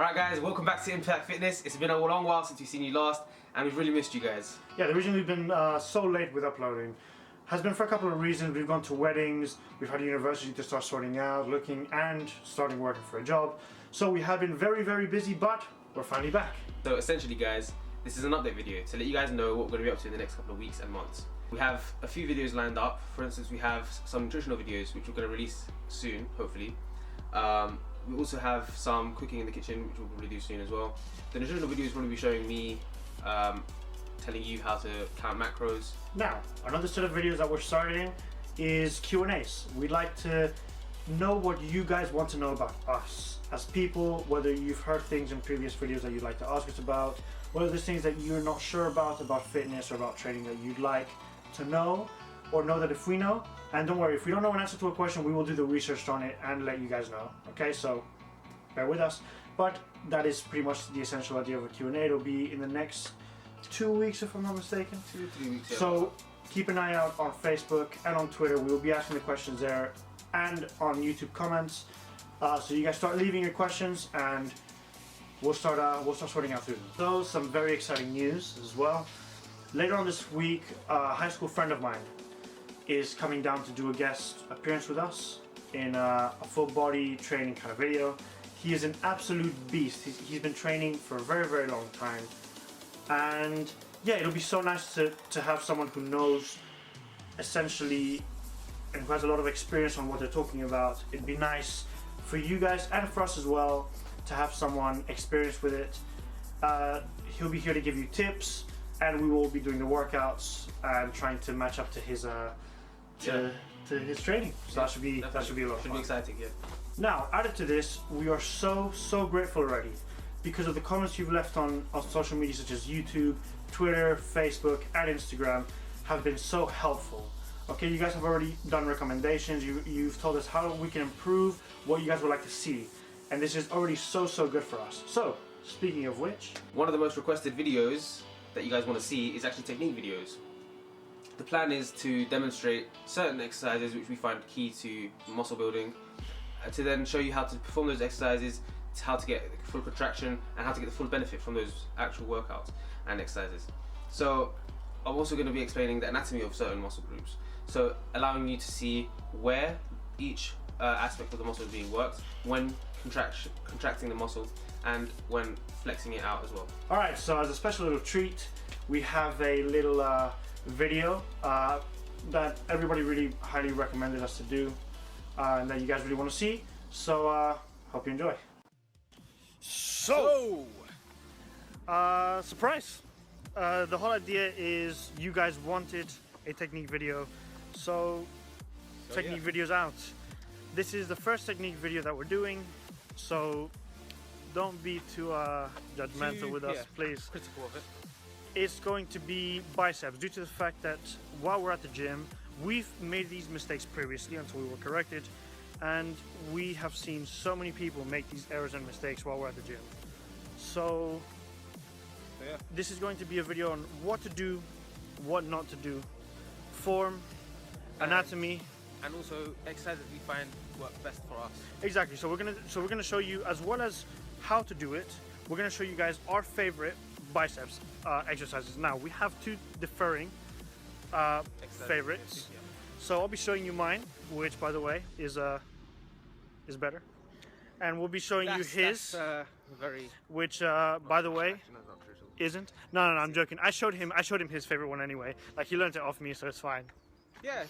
Alright guys, welcome back to Impact Fitness. It's been a long while since we've seen you last and we've really missed you guys. Yeah, the reason we've been so late with uploading has been for a couple of reasons. We've gone to weddings, we've had university to start sorting out, looking and starting working for a job. So we have been very busy, but we're finally back. So essentially guys, this is an update video to let you guys know what we're going to be up to in the next couple of weeks and months. We have a few videos lined up. For instance, we have some nutritional videos which we're going to release soon, hopefully. We also have some cooking in the kitchen, which we'll probably do soon as well. The nutritional video is going to be showing me telling you how to count macros. Now, another set of videos that we're starting is Q&As. We'd like to know what you guys want to know about us as people, whether you've heard things in previous videos that you'd like to ask us about, whether there's things that you're not sure about fitness or about training that you'd like to know, or know that if we know. And don't worry, if we don't know an answer to a question, we will do the research on it and let you guys know. Okay, so bear with us. But that is pretty much the essential idea of a Q&A. It'll be in the next 2 weeks, if I'm not mistaken. 2 to 3 weeks. Yeah. So keep an eye out on Facebook and on Twitter. We will be asking the questions there and on YouTube comments. So you guys start leaving your questions and we'll start sorting out through them. So some very exciting news as well. Later on this week, a high school friend of mine is coming down to do a guest appearance with us in a full body training kind of video. He is an absolute beast. He's been training for a very long time, and yeah, it'll be so nice to have someone who knows essentially and who has a lot of experience on what they're talking about. It'd be nice for you guys and for us as well to have someone experienced with it. He'll be here to give you tips, and we will be doing the workouts and trying to match up to his to his training. So that should be a lot of fun. Should be exciting, yeah. Now, added to this, we are so grateful already because of the comments you've left on social media such as YouTube, Twitter, Facebook, and Instagram have been so helpful. Okay, you guys have already done recommendations. You've told us how we can improve, what you guys would like to see, and this is already so good for us. So, speaking of which, one of the most requested videos that you guys want to see is actually technique videos. The plan is to demonstrate certain exercises which we find key to muscle building, to then show you how to perform those exercises, how to get full contraction, and how to get the full benefit from those actual workouts and exercises. So I'm also going to be explaining the anatomy of certain muscle groups, so allowing you to see where each aspect of the muscle is being worked, when contracting the muscle, and when flexing it out as well. Alright, so as a special little treat, we have a little video that everybody really highly recommended us to do and that you guys really want to see. So hope you enjoy. So surprise! The whole idea is you guys wanted a technique video, so technique video's out. This is the first technique video that we're doing, so don't be too judgmental with us, please. Critical of it. It's going to be biceps, due to the fact that while we're at the gym, we've made these mistakes previously until we were corrected, and we have seen so many people make these errors and mistakes while we're at the gym. So yeah, this is going to be a video on what to do, what not to do, form, anatomy, and also exercises we find work best for us. Exactly. So we're gonna show you, as well as how to do it, we're gonna show you guys our favorite biceps exercises. Now we have two differing favorites, yeah. So I'll be showing you mine, which by the way is better, and we'll be showing you his, which by the way isn't. No, I'm joking. I showed him his favorite one anyway. Like, he learned it off me, so it's fine. Yeah,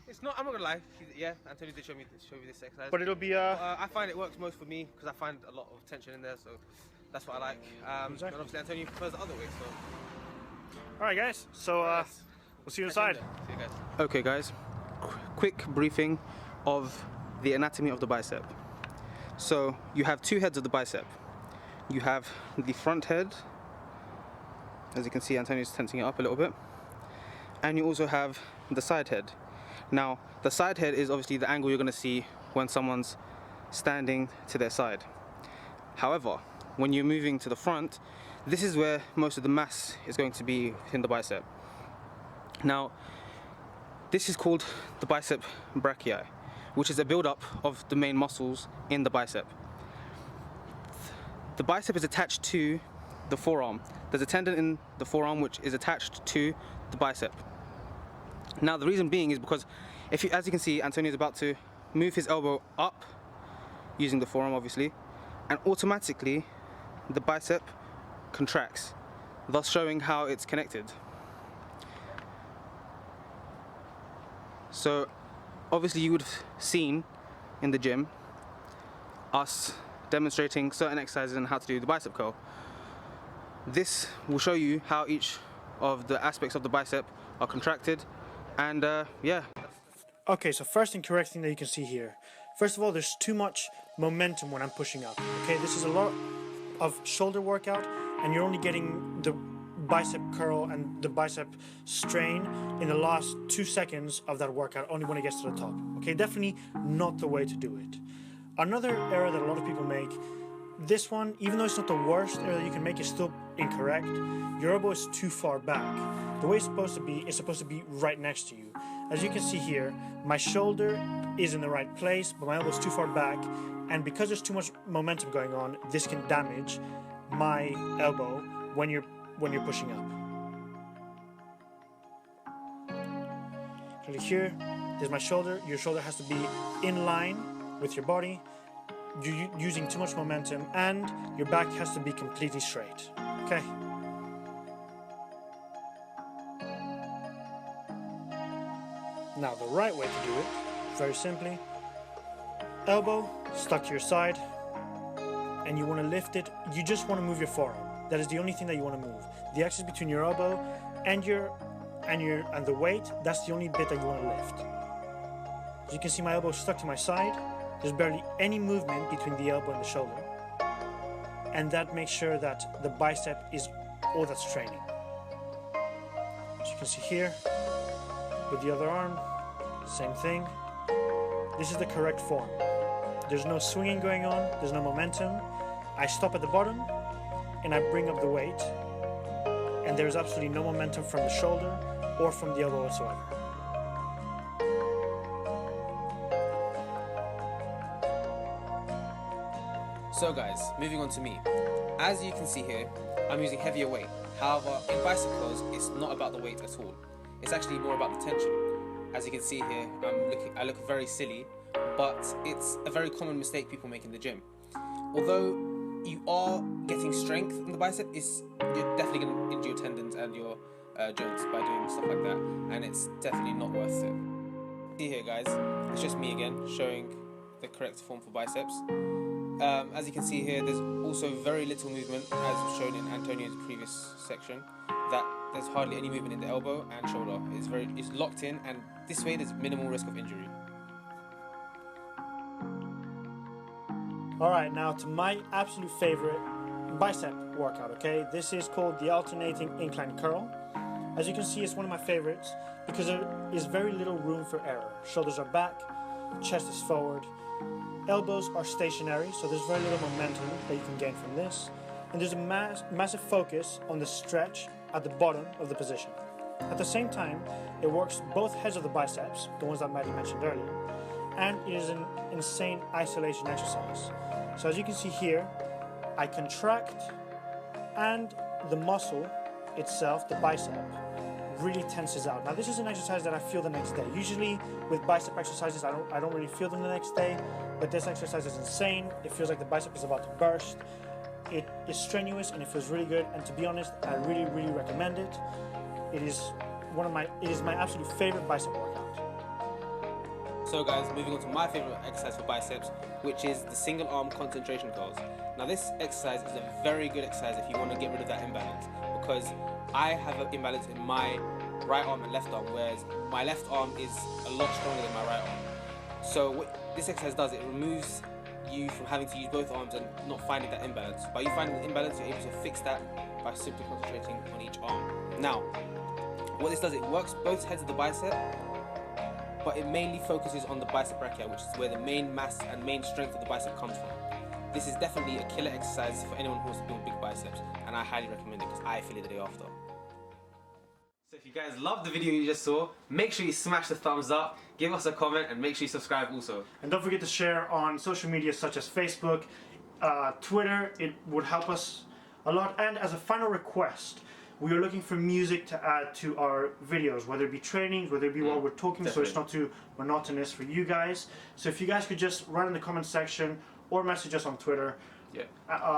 it's not. I'm not gonna lie. Yeah, Anthony did show me this exercise. But it'll be I find it works most for me because I find a lot of tension in there, so that's what I like. Exactly. And obviously Antonio prefers the other way. So. All right, guys. So we'll see you inside. See you guys. Okay, guys. Quick briefing of the anatomy of the bicep. So you have two heads of the bicep. You have the front head. As you can see, Antonio's tensing it up a little bit. And you also have the side head. Now, the side head is obviously the angle you're going to see when someone's standing to their side. However, when you're moving to the front, this is where most of the mass is going to be in the bicep. Now, this is called the bicep brachii, which is a build-up of the main muscles in the bicep. the bicep is attached to the forearm. There's a tendon in the forearm which is attached to the bicep. Now the reason being is because as you can see, Antonio is about to move his elbow up using the forearm obviously, and automatically the bicep contracts, thus showing how it's connected. So obviously you would have seen in the gym us demonstrating certain exercises and how to do the bicep curl. This will show you how each of the aspects of the bicep are contracted, and yeah. Okay, so first and correct thing that you can see here. First of all, there's too much momentum when I'm pushing up. Okay, this is a lot of shoulder workout, and you're only getting the bicep curl and the bicep strain in the last 2 seconds of that workout, only when it gets to the top. Okay, definitely not the way to do it. Another error that a lot of people make, this one, even though it's not the worst error that you can make, is still incorrect. Your elbow is too far back. The way it's supposed to be right next to you. As you can see here, my shoulder is in the right place, but my elbow is too far back, and because there's too much momentum going on, this can damage my elbow when you're pushing up. So here, there's my shoulder. Your shoulder has to be in line with your body. You're using too much momentum, and your back has to be completely straight. Okay. Now the right way to do it, very simply, elbow stuck to your side, and you want to lift it. You just want to move your forearm. That is the only thing that you want to move. The axis between your elbow and the weight, that's the only bit that you want to lift. As you can see, my elbow is stuck to my side. There's barely any movement between the elbow and the shoulder, and that makes sure that the bicep is all that's training. As you can see here, with the other arm, same thing. This is the correct form. There's no swinging going on, there's no momentum. I stop at the bottom and I bring up the weight, and there's absolutely no momentum from the shoulder or from the elbow whatsoever. So guys, moving on to me. As you can see here, I'm using heavier weight. However, in bicep curls, it's not about the weight at all. It's actually more about the tension. As you can see here, I look very silly, but it's a very common mistake people make in the gym. Although you are getting strength in the bicep, you're definitely going to injure your tendons and your joints by doing stuff like that, and it's definitely not worth it. See here guys, it's just me again showing the correct form for biceps. As you can see here, there's also very little movement, as shown in Antonio's previous section, that there's hardly any movement in the elbow and shoulder. It's locked in, and this way there's minimal risk of injury. Alright, now to my absolute favorite bicep workout, okay? This is called the alternating incline curl. As you can see, it's one of my favorites because there is very little room for error. Shoulders are back, chest is forward, elbows are stationary, so there's very little momentum that you can gain from this. And there's a massive focus on the stretch at the bottom of the position. At the same time, it works both heads of the biceps, the ones that Maddie mentioned earlier, and it is an insane isolation exercise. So as you can see here, I contract, and the muscle itself, the bicep, really tenses out. Now this is an exercise that I feel the next day. Usually with bicep exercises, I don't really feel them the next day, but this exercise is insane. It feels like the bicep is about to burst. It is strenuous and it feels really good, and to be honest, I really, really recommend it. It is my absolute favorite bicep workout. So guys, moving on to my favorite exercise for biceps, which is the single arm concentration curls. Now this exercise is a very good exercise if you want to get rid of that imbalance, because I have an imbalance in my right arm and left arm, whereas my left arm is a lot stronger than my right arm. So what this exercise does, it removes you from having to use both arms and not finding that imbalance. By you finding the imbalance, you're able to fix that by simply concentrating on each arm. Now, what this does, it works both heads of the bicep, but it mainly focuses on the bicep brachia, which is where the main mass and main strength of the bicep comes from. This is definitely a killer exercise for anyone who wants to build big biceps, and I highly recommend it because I feel it the day after. So if you guys loved the video you just saw, make sure you smash the thumbs up, give us a comment, and make sure you subscribe also. And don't forget to share on social media such as Facebook, Twitter. It would help us a lot. And as a final request, we are looking for music to add to our videos, whether it be trainings, whether it be while we're talking, so it's not too monotonous for you guys. So if you guys could just write in the comment section or message us on Twitter. Yeah.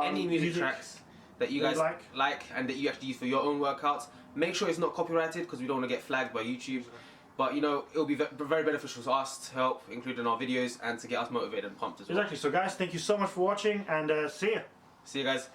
Any music tracks that you guys like and that you actually use for your own workouts, make sure it's not copyrighted because we don't want to get flagged by YouTube. But you know, it'll be very beneficial to us to help include in our videos and to get us motivated and pumped as well. Exactly. So guys, thank you so much for watching, and see ya. See you guys.